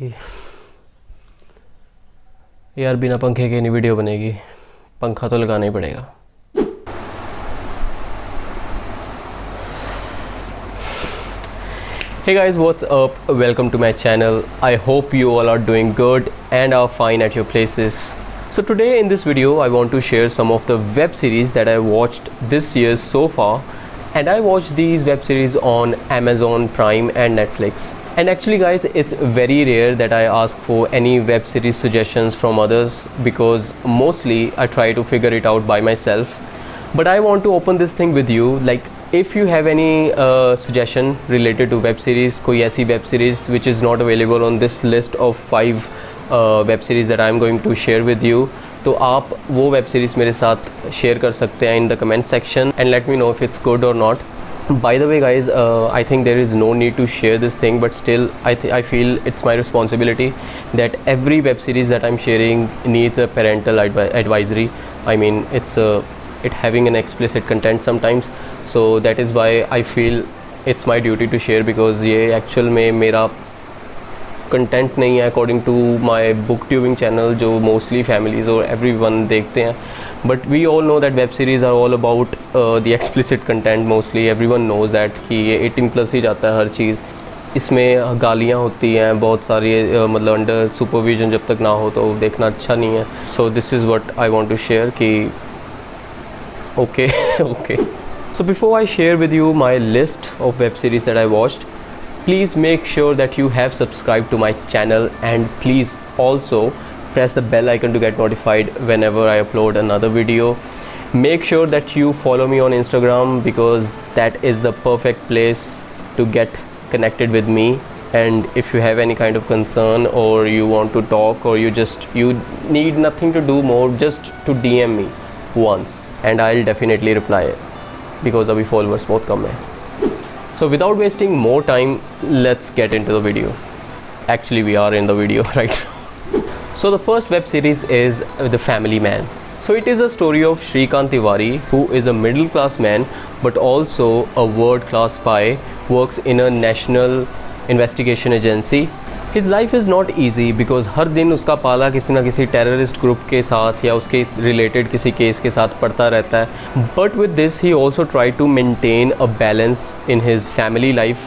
कि यार बिना पंखे के नहीं वीडियो बनेगी, पंखा तो लगाना ही पड़ेगा। Hey guys, what's up? Welcome to my channel. I hope you all are doing good and are fine at your places. So today in this video I want to share some of the web series that I watched this year so far, and I watched these web series on Amazon Prime and Netflix. And actually guys, it's very rare that I ask for any web series suggestions from others because mostly I try to figure it out by myself. But I want to open this thing with you, like if you have any suggestion related to web series, कोई ऐसी web series which is not available on this list of 5 web series that I am going to share with you, तो आप वो web series मेरे साथ share कर सकते हैं in the comment section and let me know if it's good or not. By the way guys, I think there is no need to share this thing, but still I feel it's my responsibility that every web series that I'm sharing needs a parental advisory. I mean it having an explicit content sometimes, so that is why I feel it's my duty to share, because ये actual में मेरा content नहीं है according to my book tubing channel जो mostly families और everyone देखते हैं. But we all know that web series are all about the explicit content. Mostly everyone knows that कि ये 18+ ही जाता है हर चीज़. इसमें गालियाँ होती हैं बहुत सारी, मतलब अंडर सुपरविजन जब तक ना हो तो देखना अच्छा नहीं है. So this is what I want to share कि okay. So before I share with you my list of web series that I watched, please make sure that you have subscribed to my channel, and please also press the bell icon to get notified whenever I upload another video. Make sure that you follow me on Instagram because that is the perfect place to get connected with me. And if you have any kind of concern or you want to talk or you need nothing to do more, just to DM me once and I'll definitely reply because अभी followers बहुत कम है. So without wasting more time, let's get into the video. Actually we are in the video right now. So the first web series is The Family Man. So it is a story of Shrikant Tiwari, who is a middle class man but also a world class spy, works in a national investigation agency. His life is not easy because हर दिन उसका पाला किसी ना किसी terrorist group के साथ या उसके रिलेटेड किसी केस के साथ पड़ता रहता है. But with this he also try to maintain a balance in his family life,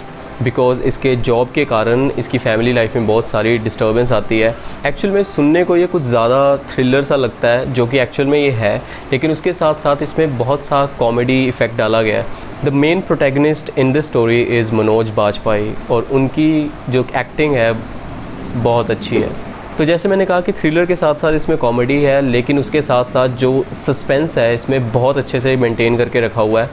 because इसके जॉब के कारण इसकी फैमिली लाइफ में बहुत सारी डिस्टर्बेंस आती है. एक्चुअल में सुनने को ये कुछ ज़्यादा थ्रिलर सा लगता है, जो कि एक्चुअल में ये है, लेकिन उसके साथ साथ इसमें बहुत सा कॉमेडी इफ़ेक्ट डाला गया है. The main protagonist in this story is Manoj Bajpayee, और उनकी जो एक्टिंग है बहुत अच्छी है. तो जैसे मैंने कहा कि थ्रिलर के साथ साथ इसमें कॉमेडी है, लेकिन उसके साथ साथ जो सस्पेंस है इसमें बहुत अच्छे से मेंटेन करके रखा हुआ है.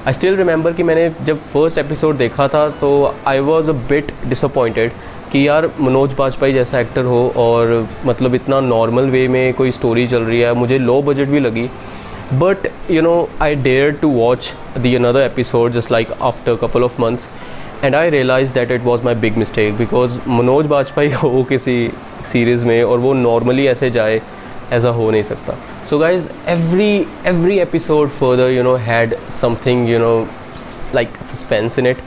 आई स्टिल रिमेंबर कि मैंने जब फर्स्ट एपिसोड देखा था तो I was a bit disappointed कि यार मनोज बाजपेयी जैसा एक्टर हो और मतलब इतना नॉर्मल वे में कोई स्टोरी चल रही है. मुझे लो बजट भी लगी, but you know I dare to watch the another episode just like after couple of months, and I realize that it was my big mistake, because Manoj Bajpayee हो किसी सीरीज़ में और वो नॉर्मली ऐसे जाए, ऐसा हो नहीं सकता. So guys every episode further had something like suspense in it.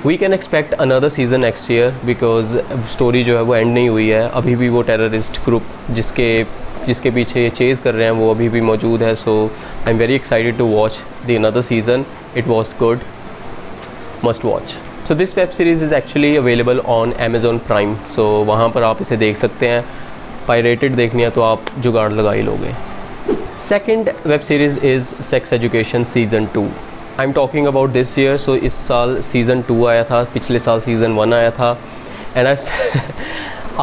We can expect another season next year because story जो है वो एंड नहीं हुई है. अभी भी वो टेररिस्ट ग्रुप जिसके पीछे ये चेज़ कर रहे हैं वो अभी भी मौजूद है. So I am very excited to watch the another season. It was good, must watch. So this web series is actually available on Amazon Prime. So वहाँ पर आप इसे देख सकते हैं. पायरेटेड देखनी है तो आप जुगाड़ लगा ही लोगे. Second web series is Sex Education Season 2. I'm talking about this year. So इस साल Season 2 आया था, पिछले साल Season 1 आया था, and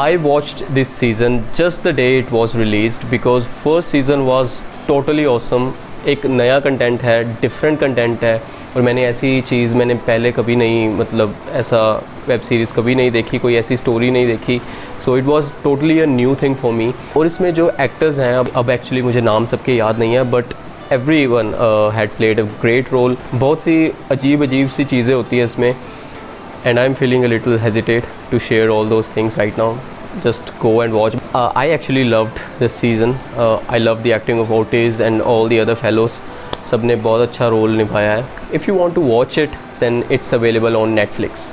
I watched this season just the day it was released because first season was totally awesome. एक नया कंटेंट है, डिफरेंट कंटेंट है, और मैंने ऐसी चीज़ मैंने पहले कभी नहीं, मतलब ऐसा वेब सीरीज़ कभी नहीं देखी, कोई ऐसी स्टोरी नहीं देखी. So it was totally a new thing for me. और इसमें जो एक्टर्स हैं अब एक्चुअली मुझे नाम सबके याद नहीं है, but everyone had played a great role. बहुत सी अजीब सी चीज़ें होती है इसमें, and I am feeling a little hesitate to share all those things right now. Just go and watch. I actually loved this season. I love the acting of Otis and all the other fellows. सब ने बहुत अच्छा role निभाया है. If you want to watch it, then it's available on Netflix.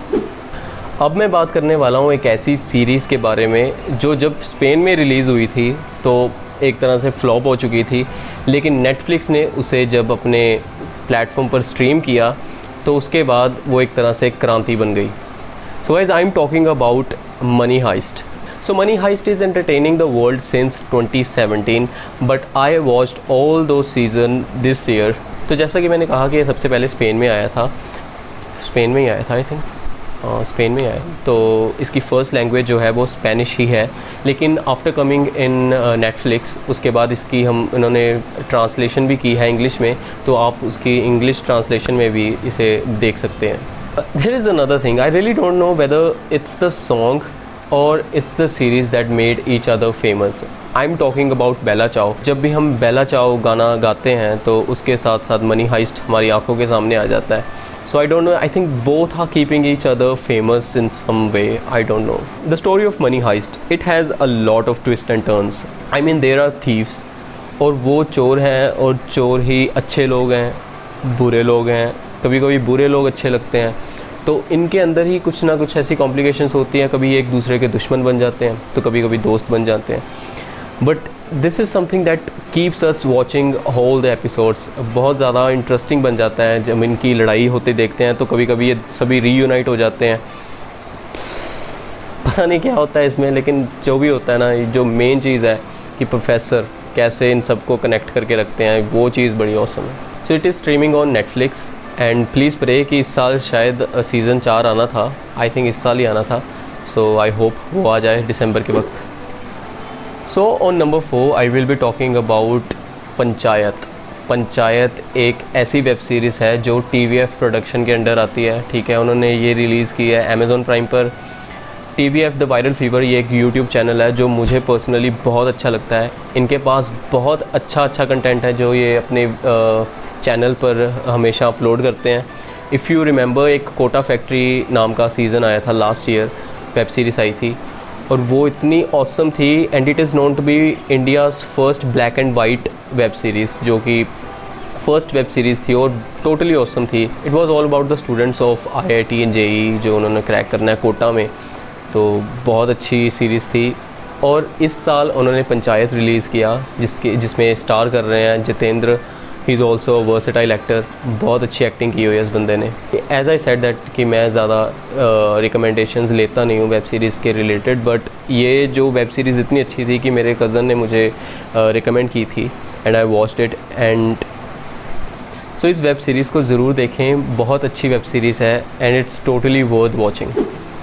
अब मैं बात करने वाला हूँ एक ऐसी सीरीज़ के बारे में जो जब स्पेन में रिलीज़ हुई थी तो एक तरह से फ्लॉप हो चुकी थी, लेकिन नेटफ्लिक्स ने उसे जब अपने प्लेटफॉर्म पर स्ट्रीम किया तो उसके बाद वो एक तरह से क्रांति बन गई। So guys, I am talking about Money Heist. So Money Heist is entertaining the world since 2017, but I watched all those season this year. तो जैसा कि मैंने कहा कि ये सबसे पहले स्पेन में ही आया था आई थिंक, स्पेन में आया। तो इसकी फ़र्स्ट लैंग्वेज जो है वो स्पेनिश ही है, लेकिन आफ्टर कमिंग इन नेटफ्लिक्स उसके बाद इसकी इन्होंने ट्रांसलेशन भी की है इंग्लिश में, तो आप उसकी इंग्लिश ट्रांसलेशन में भी इसे देख सकते हैं. There is another thing, I really don't know whether it's the song or it's the series that made each other famous. I'm talking about बेला चाओ. जब भी हम बेला चाओ गाना गाते हैं तो उसके साथ साथ मनी हाइस्ट हमारी आंखों के सामने आ जाता है. So I don't know, I think both are keeping each other famous in some way, I don't know. The story of Money Heist, it has a lot of twists and turns. I mean there are thieves, और वो चोर हैं और चोर ही अच्छे लोग हैं, बुरे लोग हैं, कभी कभी बुरे लोग अच्छे लगते हैं. तो इनके अंदर ही कुछ ना कुछ ऐसी कॉम्प्लिकेशंस होती हैं, कभी एक दूसरे के दुश्मन बन जाते हैं तो कभी कभी दोस्त बन जाते हैं. But this is something that keeps us watching whole the episodes. बहुत ज़्यादा इंटरेस्टिंग बन जाता है जब इनकी लड़ाई होते देखते हैं, तो कभी कभी ये सभी रीयूनाइट हो जाते हैं. पता नहीं क्या होता है इसमें, लेकिन जो भी होता है ना, जो मेन चीज़ है कि प्रोफेसर कैसे इन सबको कनेक्ट करके रखते हैं, वो चीज़ बड़ी औसम है. So it is streaming on Netflix and please pray कि इस साल शायद सीज़न 4 आना था. आई थिंक इस साल ही आना था. सो आई होप वो आ जाए दिसंबर के वक्त. So on number 4 I will be talking about panchayat. Panchayat एक ऐसी वेब सीरीज़ है जो TVF प्रोडक्शन के अंडर आती है. ठीक है, उन्होंने ये रिलीज़ की है अमेज़ॉन प्राइम पर. TVF द वायरल फीवर ये एक यूट्यूब चैनल है जो मुझे पर्सनली बहुत अच्छा लगता है. इनके पास बहुत अच्छा कंटेंट है जो ये अपने चैनल पर हमेशा अपलोड करते हैं. इफ़ यू रिमेंबर, एक कोटा फैक्ट्री नाम का सीज़न आया था लास्ट ईयर, वेब सीरीज़ आई थी और वो इतनी ऑसम थी. And it is known to be India's first black and white web series, जो कि फर्स्ट वेब सीरीज़ थी और टोटली ऑसम थी. It was all about the students of IIT and JEE जो उन्होंने क्रैक करना है कोटा में. तो बहुत अच्छी सीरीज़ थी. और इस साल उन्होंने पंचायत रिलीज़ किया जिसमें स्टार कर रहे हैं Jitendra. He is also versatile actor. बहुत अच्छी एक्टिंग की हुई है इस बंदे ने. एज़ आई सेड दैट कि मैं ज़्यादा रिकमेंडेशंस लेता नहीं हूँ वेब सीरीज़ के रिलेटेड, बट ये जो वेब सीरीज़ इतनी अच्छी थी कि मेरे कज़न ने मुझे रिकमेंड की थी and I watched it. And so इस वेब सीरीज़ को ज़रूर देखें, बहुत अच्छी वेब सीरीज़ है and it's totally worth watching.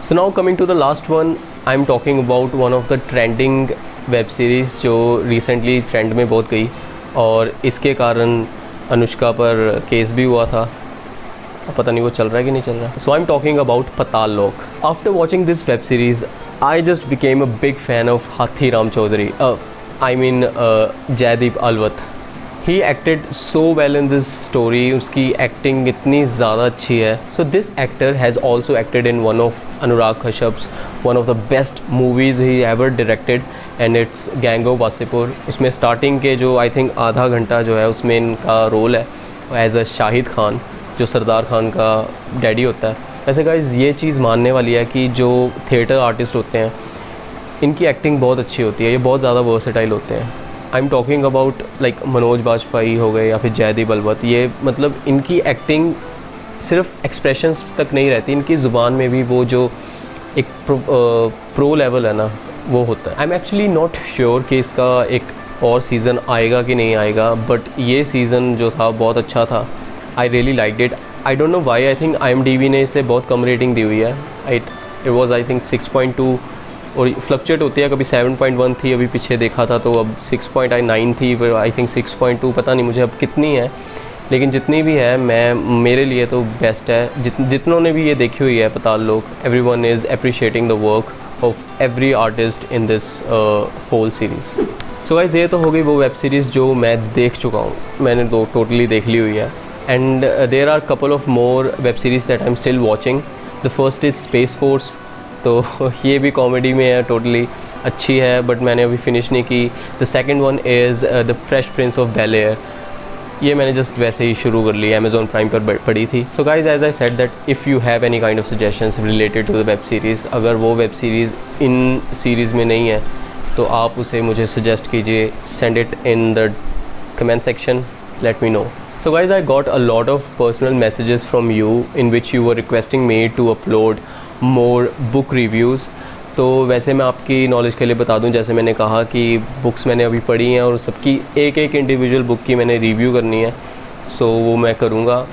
So now coming to the last one, I am talking about one of the trending web series जो recently trend में बहुत गई और इसके कारण अनुष्का पर केस भी हुआ था. पता नहीं वो चल रहा है कि नहीं चल रहा है. So I am talking about Patal Lok. After watching this web series I just became a big fan of Hathiram Chaudhary. I mean Jaideep Ahlawat. He acted so well in this story. उसकी एक्टिंग इतनी ज़्यादा अच्छी है. So this actor has also acted in one of Anurag Kashyap's one of the best movies he ever directed and it's Gang of Wasseypur. उसमें starting के जो I think आधा घंटा जो है उसमें इनका रोल है एज अ शाहिद खान, जो सरदार खान का डैडी होता है. वैसे गाइस ये चीज़ मानने वाली है कि जो थिएटर आर्टिस्ट होते हैं इनकी एक्टिंग बहुत अच्छी होती है. ये बहुत ज़्यादा वर्सेटाइल होते हैं. I am talking about like Manoj Bajpayee हो गए या फिर जयदीप अलवत. ये मतलब इनकी एक्टिंग सिर्फ एक्सप्रेशंस तक नहीं रहती, इनकी ज़ुबान में भी वो जो एक प्रो लेवल है ना वो होता है. I am actually not sure कि इसका एक और सीज़न आएगा कि नहीं आएगा, बट ये सीज़न जो था बहुत अच्छा था. I really like it. I don't know why. I think IMDb ने इसे बहुत कम रेटिंग दी हुई है. इट वॉज आई थिंक 6.2 और फ्लक्चुएट होती है, कभी 7.1 थी, अभी पीछे देखा था तो अब 6.9 थी, फिर आई थिंक 6.2, पता नहीं मुझे अब कितनी है, लेकिन जितनी भी है मेरे लिए तो बेस्ट है. जितनों ने भी ये देखी हुई है Paatal Lok, everyone is appreciating the work of every artist in this whole series. So guys ये तो हो गई वो वेब सीरीज़ जो मैं देख चुका हूँ. मैंने तो टोटली देख ली हुई है. And there are couple of more web series that I am still watching. The first is Space Force. तो ये भी कॉमेडी में है, टोटली अच्छी है, बट मैंने अभी फिनिश नहीं की. The second one is the Fresh Prince of Bel Air. ये मैंने जस्ट वैसे ही शुरू कर ली, Amazon प्राइम पर पड़ी थी. So guys, as I said that if you have any kind of suggestions related to the web series, अगर वो वेब सीरीज़ इन सीरीज़ में नहीं है तो आप उसे मुझे सजेस्ट कीजिए. Send it in the comment section, let me know. So guys, I got a lot of personal messages from you in which you were requesting me to upload more book reviews. तो वैसे मैं आपकी knowledge के लिए बता दूं, जैसे मैंने कहा कि बुक्स मैंने अभी पढ़ी हैं और सबकी एक एक इंडिविजुअल बुक की मैंने रिव्यू करनी है. सो वो मैं करूँगा.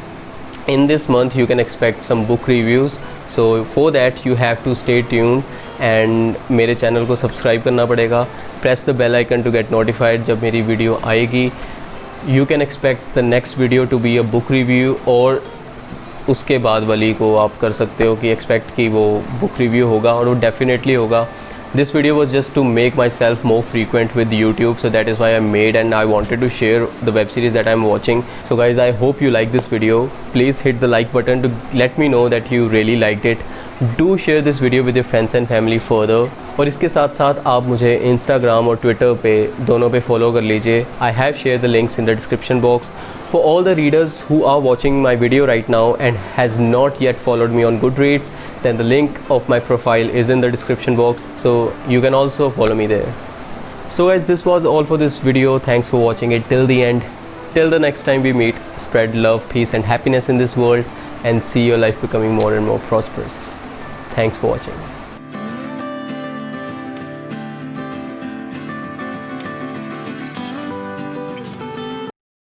In this month you can expect some book reviews. So for that you have to stay tuned and मेरे चैनल को सब्सक्राइब करना पड़ेगा. Press the bell icon to get notified जब मेरी वीडियो आएगी. You can expect the next video to be a book review, और उसके बाद वाली को आप कर सकते हो कि एक्सपेक्ट कि वो बुक रिव्यू होगा, और वो डेफिनेटली होगा. This video was just to make myself more frequent with YouTube, so that is why I made and I wanted to share the web series that I am watching. So guys, I hope you like this video. Please hit the like button to let me know that you really liked it. Do share this video with your friends and family further. और इसके साथ साथ आप मुझे Instagram और Twitter पे दोनों पे फॉलो कर लीजिए. I have share the links in the description box. For all the readers who are watching my video right now and has not yet followed me on Goodreads, then the link of my profile is in the description box, so you can also follow me there. So guys, this was all for this video. Thanks for watching it till the end. Till the next time we meet, spread love, peace and happiness in this world, and see your life becoming more and more prosperous. Thanks for watching.